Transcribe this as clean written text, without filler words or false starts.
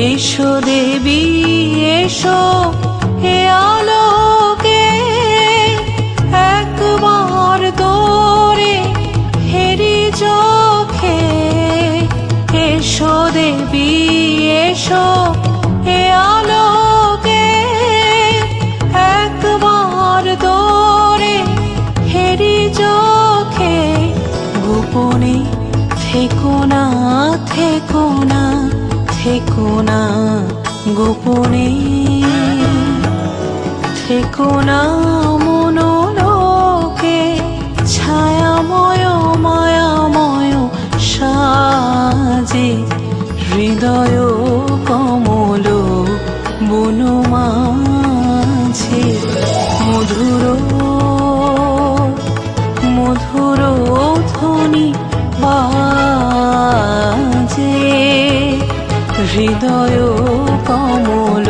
এসো দেবী এসো হে আলোকে, একবার তোরে হেরি চোখে। এসো দেবী এসো হে আলোকে, একবার তোরে হেরি চোখে। গোপনে থেকো না থেকো না থেকো না, গোপনে থেকো না মনোলোকে। ছায়াময় মায়াময় সাজে হৃদয় কমল বনমাঝে। মধুর মধুর ধ্বনি বাজে হৃদয় কমল